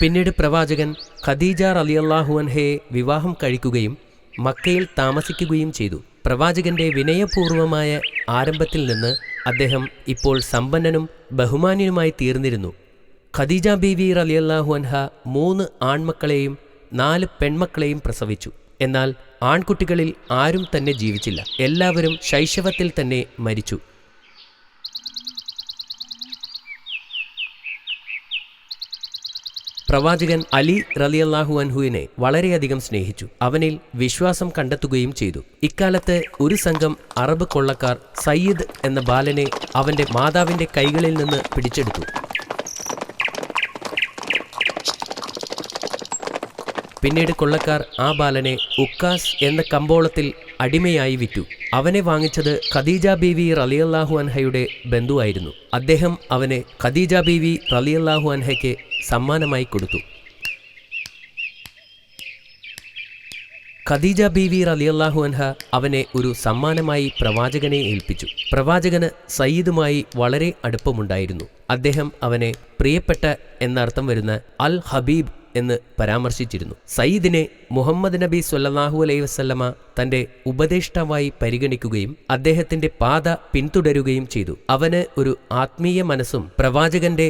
പിന്നീട് പ്രവാചകൻ ഖദീജ റളിയല്ലാഹു അൻഹയെ വിവാഹം കഴിക്കുകയും മക്കയിൽ താമസിക്കുകയും ചെയ്തു. പ്രവാചകന്റെ വിനയപൂർവമായ ആരംഭത്തിൽ നിന്ന് അദ്ദേഹം ഇപ്പോൾ സമ്പന്നനും ബഹുമാന്യനുമായി തീർന്നിരുന്നു. ഖദീജ ബീവി റളിയല്ലാഹു അൻഹ 3 ആൺമക്കളെയും 4 പെൺമക്കളെയും പ്രസവിച്ചു. എന്നാൽ ആൺകുട്ടികളിൽ ആരും തന്നെ ജീവിച്ചില്ല. എല്ലാവരും ശൈശവത്തിൽ തന്നെ മരിച്ചു. പ്രവാചകൻ അലി റളിയല്ലാഹു അൻഹുവിനെ വളരെയധികം സ്നേഹിച്ചു. അവനിൽ വിശ്വാസം കണ്ടെത്തുകയും ചെയ്തു. ഇക്കാലത്ത് ഒരു സംഘം അറബ് കൊള്ളക്കാർ സയ്യിദ് എന്ന ബാലനെ അവന്റെ മാതാവിന്റെ കൈകളിൽ നിന്ന് പിടിച്ചെടുത്തു. പിന്നീട് കൊള്ളക്കാർ ആ ബാലനെ ഉക്കാസ് എന്ന കമ്പോളത്തിൽ അടിമയായി വിറ്റു. അവനെ വാങ്ങിച്ചത് ഖദീജ ബീവി റളിയല്ലാഹു അൻഹയുടെ ബന്ധുവായിരുന്നു. അദ്ദേഹം അവനെ ഖദീജ ബീവി റളിയല്ലാഹു അൻഹയ്ക്ക് സമ്മാനമായി കൊടുത്തു. ഖദീജ ബീവി റളിയല്ലാഹു അൻഹ അവനെ ഒരു സമ്മാനമായി പ്രവാചകനെ ഏൽപ്പിച്ചു. പ്രവാചകന് സയ്യിദുമായി വളരെ അടുപ്പമുണ്ടായിരുന്നു. അദ്ദേഹം അവനെ പ്രിയപ്പെട്ട എന്നർത്ഥം വരുന്ന അൽ ഹബീബ് എന്ന് പരാമർശിച്ചിരുന്നു. സയ്യിദിനെ മുഹമ്മദ് നബി സ്വല്ലല്ലാഹു അലൈഹി വസല്ലമ തന്റെ ഉപദേഷ്ടാവായി പരിഗണിക്കുകയും അദ്ദേഹത്തിന്റെ പാത പിന്തുടരുകയും ചെയ്തു. അവന് ഒരു ആത്മീയ മനസ്സും പ്രവാചകന്റെ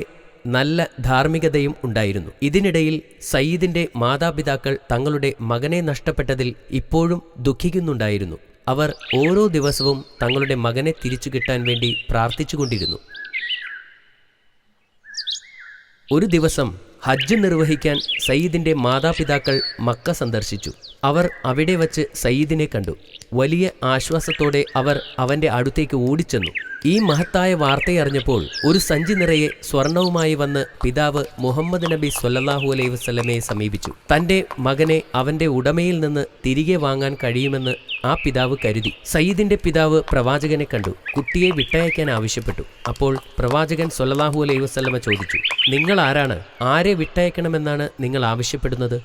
നല്ല ധാർമ്മികതയും ഉണ്ടായിരുന്നു. ഇതിനിടയിൽ സയ്യിദിന്റെ മാതാപിതാക്കൾ തങ്ങളുടെ മകനെ നഷ്ടപ്പെട്ടതിൽ ഇപ്പോഴും ദുഃഖിക്കുന്നുണ്ടായിരുന്നു. അവർ ഓരോ ദിവസവും തങ്ങളുടെ മകനെ തിരിച്ചു കിട്ടാൻ വേണ്ടി പ്രാർത്ഥിച്ചുകൊണ്ടിരുന്നു. ഒരു ദിവസം ഹജ്ജ് നിർവഹിക്കാൻ സയ്യിദിന്റെ മാതാപിതാക്കൾ മക്ക സന്ദർശിച്ചു. അവർ അവിടെ വച്ച് സയ്യിദിനെ കണ്ടു. വലിയ ആശ്വാസത്തോടെ അവർ അവന്റെ അടുത്തേക്ക് ഓടിച്ചെന്നു. ഈ മഹത്തായ വാർത്തയറിഞ്ഞപ്പോൾ ഒരു സഞ്ചി നിറയെ സ്വർണവുമായി വന്ന് പിതാവ് മുഹമ്മദ് നബി സ്വല്ലല്ലാഹു അലൈഹി വസല്ലമയെ സമീപിച്ചു. തന്റെ മകനെ അവന്റെ ഉടമയിൽ നിന്ന് തിരികെ വാങ്ങാൻ കഴിയുമെന്ന് ആ പിതാവ് കരുതി. സയ്യിദിന്റെ പിതാവ് പ്രവാചകനെ കണ്ടു. കുട്ടിയെ വിട്ടയക്കാൻ ആവശ്യപ്പെട്ടു. അപ്പോൾ പ്രവാചകൻ സ്വല്ലല്ലാഹു അലൈഹി വസല്ലമ ചോദിച്ചു, നിങ്ങൾ ആരാണ്? ആരെ വിട്ടയക്കണമെന്നാണ് നിങ്ങൾ ആവശ്യപ്പെടുന്നത്?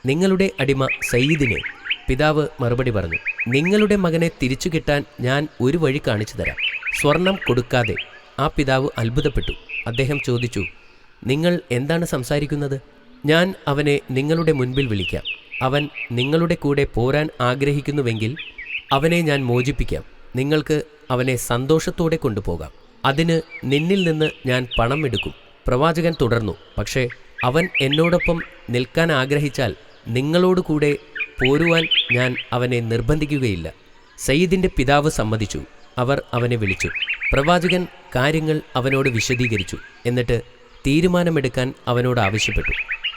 നിങ്ങളുടെ അടിമ സയ്യിദിനെ. പിതാവ് മറുപടി പറഞ്ഞു, നിങ്ങളുടെ മകനെ തിരിച്ചു കിട്ടാൻ ഞാൻ ഒരു വഴി കാണിച്ചു തരാം. സ്വർണം കൊടുക്കാതെ. ആ പിതാവ് അത്ഭുതപ്പെട്ടു. അദ്ദേഹം ചോദിച്ചു, നിങ്ങൾ എന്താണ് സംസാരിക്കുന്നത്? ഞാൻ അവനെ നിങ്ങളുടെ മുൻപിൽ വിളിക്കാം. അവൻ നിങ്ങളുടെ കൂടെ പോരാൻ ആഗ്രഹിക്കുന്നുവെങ്കിൽ അവനെ ഞാൻ മോചിപ്പിക്കാം. നിങ്ങൾക്ക് അവനെ സന്തോഷത്തോടെ കൊണ്ടുപോകാം. അതിന് നിന്നിൽ നിന്ന് ഞാൻ പണം എടുക്കും. പ്രവാചകൻ തുടർന്നു, പക്ഷേ അവൻ എന്നോടൊപ്പം നിൽക്കാൻ ആഗ്രഹിച്ചാൽ നിങ്ങളോട് കൂടെ പോരുവാൻ ഞാൻ അവനെ നിർബന്ധിക്കുകയില്ല. സയ്യിദിന്റെ പിതാവ് സമ്മതിച്ചു. അവർ അവനെ വിളിച്ചു. പ്രവാചകൻ കാര്യങ്ങൾ അവനോട് വിശദീകരിച്ചു. എന്നിട്ട് തീരുമാനമെടുക്കാൻ അവനോട് ആവശ്യപ്പെട്ടു.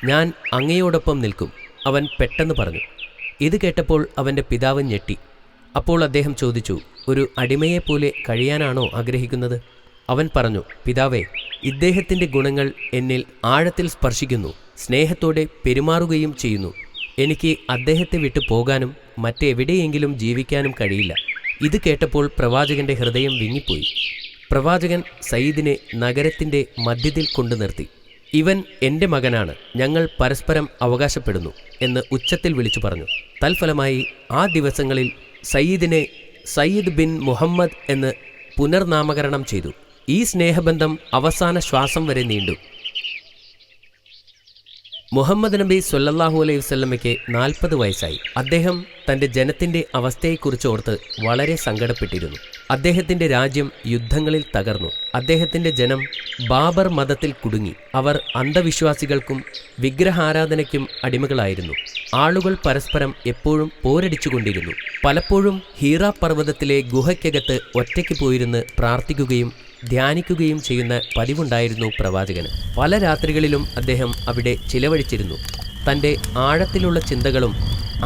ഞാൻ അങ്ങയോടൊപ്പം നിൽക്കും, അവൻ പെട്ടെന്ന് പറഞ്ഞു. ഇത് കേട്ടപ്പോൾ അവൻ്റെ പിതാവ് ഞെട്ടി. അപ്പോൾ അദ്ദേഹം ചോദിച്ചു, ഒരു അടിമയെപ്പോലെ കഴിയാനാണോ ആഗ്രഹിക്കുന്നത്? അവൻ പറഞ്ഞു, പിതാവേ, ഇദ്ദേഹത്തിൻ്റെ ഗുണങ്ങൾ എന്നിൽ ആഴത്തിൽ സ്പർശിക്കുന്നു. സ്നേഹത്തോടെ പെരുമാറുകയും ചെയ്യുന്നു. എനിക്ക് അദ്ദേഹത്തെ വിട്ടു പോകാനും മറ്റെവിടെയെങ്കിലും ജീവിക്കാനും കഴിയില്ല. ഇത് കേട്ടപ്പോൾ പ്രവാചകന്റെ ഹൃദയം വിങ്ങിപ്പോയി. പ്രവാചകൻ സയ്യിദിനെ നഗരത്തിൻ്റെ മധ്യത്തിൽ കൊണ്ടു നിർത്തി. ഇവൻ എൻ്റെ മകനാണ്, ഞങ്ങൾ പരസ്പരം അവകാശപ്പെടുന്നു എന്ന് ഉച്ചത്തിൽ വിളിച്ചു പറഞ്ഞു. തൽഫലമായി ആ ദിവസങ്ങളിൽ സയ്യിദിനെ സയ്യിദ് ബിൻ മുഹമ്മദ് എന്ന് പുനർനാമകരണം ചെയ്തു. ഈ സ്നേഹബന്ധം അവസാന ശ്വാസം വരെ നീണ്ടു. മുഹമ്മദ് നബി സ്വല്ലല്ലാഹു അലൈഹി വസല്ലമയ്ക്ക് 40 വയസ്സായി. അദ്ദേഹം തൻ്റെ ജനത്തിൻ്റെ അവസ്ഥയെക്കുറിച്ചോർത്ത് വളരെ സങ്കടപ്പെട്ടിരുന്നു. അദ്ദേഹത്തിൻ്റെ രാജ്യം യുദ്ധങ്ങളിൽ തകർന്നു. അദ്ദേഹത്തിൻ്റെ ജനം ബാബർ മതത്തിൽ കുടുങ്ങി. അവർ അന്ധവിശ്വാസികൾക്കും വിഗ്രഹാരാധനയ്ക്കും അടിമകളായിരുന്നു. ആളുകൾ പരസ്പരം എപ്പോഴും പോരടിച്ചുകൊണ്ടിരുന്നു. പലപ്പോഴും ഹീറ പർവ്വതത്തിലെ ഗുഹയ്ക്കകത്ത് ഒറ്റയ്ക്ക് പോയിരുന്ന് പ്രാർത്ഥിക്കുകയും ധ്യാനിക്കുകയും ചെയ്യുന്ന പതിവുണ്ടായിരുന്നു പ്രവാചകന്. പല രാത്രികളിലും അദ്ദേഹം അവിടെ ചിലവഴിച്ചിരുന്നു. തൻ്റെ ആഴത്തിലുള്ള ചിന്തകളും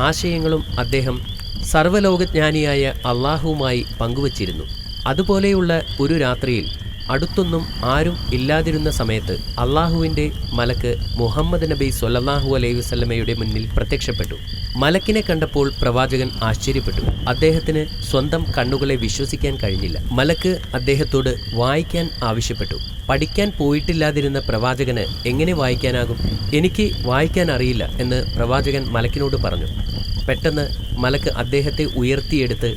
ആശയങ്ങളും അദ്ദേഹം സർവ്വലോകജ്ഞാനിയായ അള്ളാഹുവുമായി പങ്കുവച്ചിരുന്നു. അതുപോലെയുള്ള ഒരു രാത്രിയിൽ അടുത്തൊന്നും ആരും ഇല്ലാതിരുന്ന സമയത്ത് അള്ളാഹുവിൻ്റെ മലക്ക് മുഹമ്മദ് നബി സ്വല്ലല്ലാഹു അലൈഹി വസല്ലമയുടെ മുന്നിൽ പ്രത്യക്ഷപ്പെട്ടു. മലക്കിനെ കണ്ടപ്പോൾ പ്രവാചകൻ ആശ്ചര്യപ്പെട്ടു. അദ്ദേഹത്തിന് സ്വന്തം കണ്ണുകളെ വിശ്വസിക്കാൻ കഴിഞ്ഞില്ല. മലക്ക് അദ്ദേഹത്തോട് വായിക്കാൻ ആവശ്യപ്പെട്ടു. പഠിക്കാൻ പോയിട്ടില്ലാതിരുന്ന പ്രവാചകന് എങ്ങനെ വായിക്കാനാകും? എനിക്ക് വായിക്കാൻ അറിയില്ല എന്ന് പ്രവാചകൻ മലക്കിനോട് പറഞ്ഞു. പെട്ടെന്ന് മലക്ക് അദ്ദേഹത്തെ ഉയർത്തിയെടുത്ത്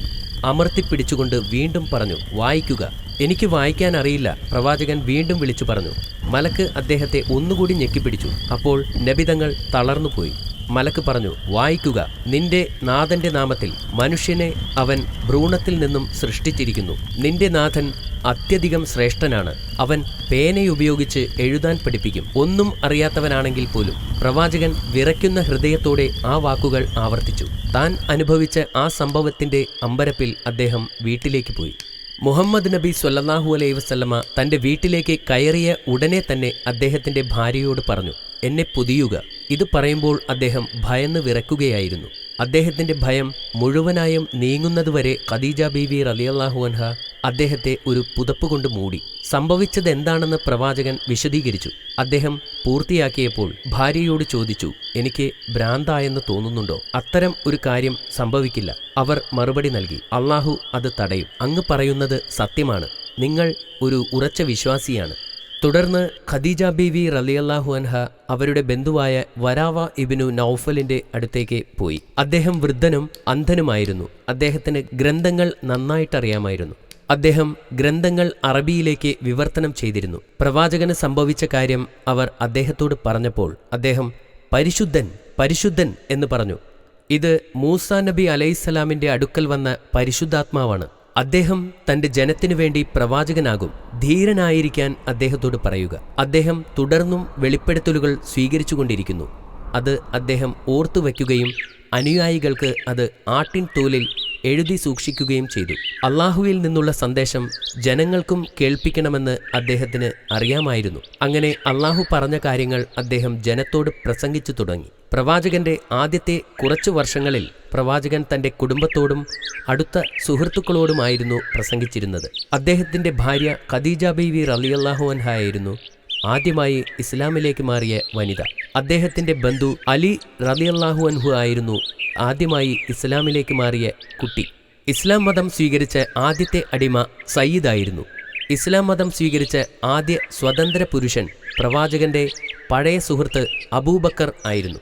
അമർത്തിപ്പിടിച്ചുകൊണ്ട് വീണ്ടും പറഞ്ഞു, വായിക്കുക. എനിക്ക് വായിക്കാൻ അറിയില്ല. പ്രവാചകൻ വീണ്ടും വിളിച്ചു പറഞ്ഞു. മലക്ക് അദ്ദേഹത്തെ ഒന്നുകൂടി ഞെക്കിപ്പിടിച്ചു. അപ്പോൾ നബിതങ്ങൾ തളർന്നുപോയി. മലക്ക് പറഞ്ഞു, വായിക്കുക. നിന്റെ നാഥന്റെ നാമത്തിൽ മനുഷ്യനെ അവൻ ഭ്രൂണത്തിൽ നിന്നും സൃഷ്ടിച്ചിരിക്കുന്നു. നിന്റെ നാഥൻ അത്യധികം ശ്രേഷ്ഠനാണ്. അവൻ പേനയുപയോഗിച്ച് എഴുതാൻ പഠിപ്പിക്കും. ഒന്നും അറിയാത്തവനാണെങ്കിൽ പോലും. പ്രവാചകൻ വിറയ്ക്കുന്ന ഹൃദയത്തോടെ ആ വാക്കുകൾ ആവർത്തിച്ചു. താൻ അനുഭവിച്ച ആ സംഭവത്തിന്റെ അമ്പരപ്പിൽ അദ്ദേഹം വീട്ടിലേക്ക് പോയി. മുഹമ്മദ് നബി സ്വല്ലല്ലാഹു അലൈഹി വസല്ലമ തന്റെ വീട്ടിലേക്ക് കയറിയ ഉടനെ തന്നെ അദ്ദേഹത്തിന്റെ ഭാര്യയോട് പറഞ്ഞു, എന്നെ പൊതിയുക. ഇത് പറയുമ്പോൾ അദ്ദേഹം ഭയന്ന് വിറയ്ക്കുകയായിരുന്നു. അദ്ദേഹത്തിന്റെ ഭയം മുഴുവനായും നീങ്ങുന്നതുവരെ ഖദീജ ബീവി റളിയല്ലാഹു അൻഹ അദ്ദേഹത്തെ ഒരു പുതപ്പ് കൊണ്ട് മൂടി. സംഭവിച്ചത് എന്താണെന്ന് പ്രവാചകൻ വിശദീകരിച്ചു. അദ്ദേഹം പൂർത്തിയാക്കിയപ്പോൾ ഭാര്യയോട് ചോദിച്ചു, എനിക്ക് ഭ്രാന്തായെന്ന് തോന്നുന്നുണ്ടോ? അത്തരം ഒരു കാര്യം സംഭവിക്കില്ല. അവർ മറുപടി നൽകി, അള്ളാഹു അത് തടയും. അങ്ങ് പറയുന്നത് സത്യമാണ്. നിങ്ങൾ ഒരു ഉറച്ച വിശ്വാസിയാണ്. തുടർന്ന് ഖദീജ ബീവി റളിയല്ലാഹു അൻഹ അവരുടെ ബന്ധുവായ വരാവ ഇബ്നു നൗഫലിന്റെ അടുത്തേക്ക് പോയി. അദ്ദേഹം വൃദ്ധനും അന്ധനുമായിരുന്നു. അദ്ദേഹത്തിന് ഗ്രന്ഥങ്ങൾ നന്നായിട്ടറിയാമായിരുന്നു. അദ്ദേഹം ഗ്രന്ഥങ്ങൾ അറബിയിലേക്ക് വിവർത്തനം ചെയ്തിരുന്നു. പ്രവാചകന് സംഭവിച്ച കാര്യം അവർ അദ്ദേഹത്തോട് പറഞ്ഞപ്പോൾ അദ്ദേഹം പരിശുദ്ധൻ പരിശുദ്ധൻ എന്ന് പറഞ്ഞു. ഇത് മൂസാ നബി അലൈഹിസ്സലാമിന്റെ അടുക്കൽ വന്ന പരിശുദ്ധാത്മാവാണ്. അദ്ദേഹം തന്റെ ജനത്തിനു വേണ്ടി പ്രവാചകനാകും. ധീരനായിരിക്കാൻ അദ്ദേഹത്തോട് പറയുക. അദ്ദേഹം തുടർന്നും വെളിപ്പെടുത്തലുകൾ സ്വീകരിച്ചുകൊണ്ടിരിക്കുന്നു. അത് അദ്ദേഹം ഓർത്തുവയ്ക്കുകയും അനുയായികൾക്ക് അത് ആട്ടിൻ തോലിൽ എഴുതി സൂക്ഷിക്കുകയും ചെയ്തു. അള്ളാഹുവിൽ നിന്നുള്ള സന്ദേശം ജനങ്ങൾക്കും കേൾപ്പിക്കണമെന്ന് അദ്ദേഹത്തിന് അറിയാമായിരുന്നു. അങ്ങനെ അള്ളാഹു പറഞ്ഞ കാര്യങ്ങൾ അദ്ദേഹം ജനത്തോട് പ്രസംഗിച്ചു തുടങ്ങി. പ്രവാചകന്റെ ആദ്യത്തെ കുറച്ചു വർഷങ്ങളിൽ പ്രവാചകൻ തന്റെ കുടുംബത്തോടും അടുത്ത സുഹൃത്തുക്കളോടുമായിരുന്നു പ്രസംഗിച്ചിരുന്നത്. അദ്ദേഹത്തിന്റെ ഭാര്യ ഖദീജ ബീവി റളിയല്ലാഹു അൻഹ ആയിരുന്നു ആദ്യമായി ഇസ്ലാമിലേക്ക് മാറിയ വനിത. അദ്ദേഹത്തിന്റെ ബന്ധു അലി റളിയല്ലാഹു അൻഹു ആയിരുന്നു ആദ്യമായി ഇസ്ലാമിലേക്ക് മാറിയ കുട്ടി. ഇസ്ലാം മതം സ്വീകരിച്ച ആദ്യത്തെ അടിമ സയ്യിദായിരുന്നു. ഇസ്ലാം മതം സ്വീകരിച്ച ആദ്യ സ്വതന്ത്ര പുരുഷൻ പ്രവാചകന്റെ പഴയ സുഹൃത്ത് അബൂബക്കർ ആയിരുന്നു.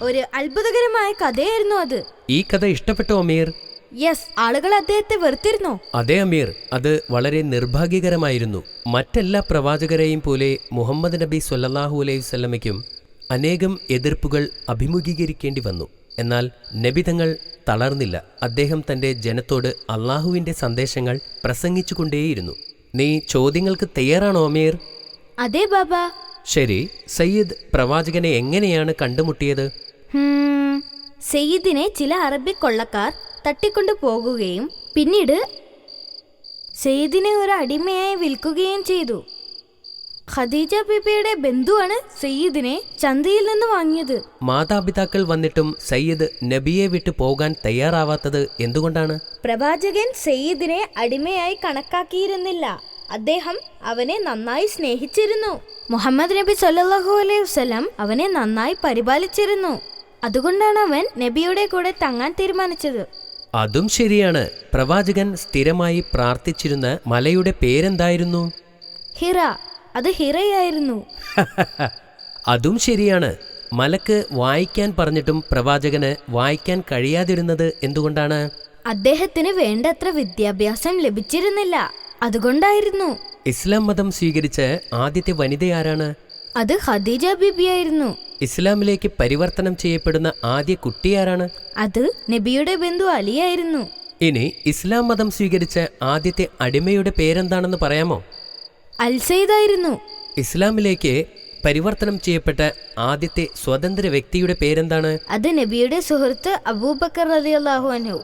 ഒരു അത്ഭുതകരമായ കഥയായിരുന്നു അത്. ഈ കഥ ഇഷ്ടപ്പെട്ടോ അമീർ? യെസ്, ആളുകൾ അദ്ദേഹത്തെ വെറുത്തിരുന്നു. അതെ അമീർ, അത് വളരെ നിർഭാഗ്യകരമായിരുന്നു. മറ്റെല്ലാ പ്രവാചകരെയും പോലെ മുഹമ്മദ് നബി സ്വല്ലല്ലാഹു അലൈഹി വസല്ലമയ്ക്കും അനേകം എതിർപ്പുകൾ അഭിമുഖീകരിക്കേണ്ടി വന്നു. എന്നാൽ നബിതങ്ങൾ തളർന്നില്ല. അദ്ദേഹം തന്റെ ജനത്തോട് അള്ളാഹുവിന്റെ സന്ദേശങ്ങൾ പ്രസംഗിച്ചുകൊണ്ടേയിരുന്നു. നീ ചോദ്യങ്ങൾക്ക് തയ്യാറാണോ അമീർ? അതെ ബാബാ. ശരി, സയ്യിദ് പ്രവാചകനെ എങ്ങനെയാണ് കണ്ടുമുട്ടിയത്? സയ്യിദിനെ ചില അറബി കൊള്ളക്കാർ തട്ടിക്കൊണ്ടു പോകുകയും പിന്നീട് സയ്യിദിനെ ഒരു അടിമയായി വിൽക്കുകയും ചെയ്തു. ഖദീജ ബീബിയുടെ ബന്ധുവാണ് സയ്യിദിനെ ചന്തയിൽ നിന്ന് വാങ്ങിയത്. മാതാപിതാക്കൾ വന്നിട്ടും സയ്യിദ് നബിയെ വിട്ടു പോകാൻ തയ്യാറാവാത്തത് എന്തുകൊണ്ടാണ്? പ്രവാചകൻ സയ്യിദിനെ അടിമയായി കണക്കാക്കിയിരുന്നില്ല. അദ്ദേഹം അവനെ നന്നായി സ്നേഹിച്ചിരുന്നു. മുഹമ്മദ് നബി സ്വല്ലല്ലാഹു അലൈഹി വസല്ലം അവനെ നന്നായി പരിപാലിച്ചിരുന്നു. അതുകൊണ്ടാണ് അവൻ നബിയുടെ കൂടെ തങ്ങാൻ തീരുമാനിച്ചത്. അതും ശരിയാണ്. പ്രവാചകൻ സ്ഥിരമായി പ്രാർത്ഥിച്ചിരുന്ന മലയുടെ പേരെന്തായിരുന്നു? ഹിറ. അത് ഹിറയായിരുന്നു. അതും ശരിയാണ്. മലക്ക് വായിക്കാൻ പറഞ്ഞിട്ടും പ്രവാചകന് വായിക്കാൻ കഴിയാതിരുന്നത് എന്തുകൊണ്ടാണ്? അദ്ദേഹത്തിന് വേണ്ടത്ര വിദ്യാഭ്യാസം ലഭിച്ചിരുന്നില്ല. അതുകൊണ്ടായിരുന്നു. ഇസ്ലാം മതം സ്വീകരിച്ച ആദ്യത്തെ വനിതയാരാണ്? അത് ഖദീജ ബീബിയായിരുന്നു. ഇസ്ലാമിലേക്ക് പരിവർത്തനം ചെയ്യപ്പെടുന്ന ആദ്യ കുട്ടിയാരാണ്? അത് നബിയുടെ ബന്ധു അലിയായിരുന്നു. ഇനി ഇസ്ലാം മതം സ്വീകരിച്ച ആദ്യത്തെ അടിമയുടെ പേരെന്താണെന്ന് പറയാമോ? അൽസൈദായിരുന്നു. ഇസ്ലാമിലേക്ക് പരിവർത്തനം ചെയ്യപ്പെട്ട ആദ്യത്തെ സ്വതന്ത്ര വ്യക്തിയുടെ പേരെന്താണ്? അത് നബിയുടെ സുഹൃത്ത് അബൂബക്കർ റളിയല്ലാഹു അൻഹു.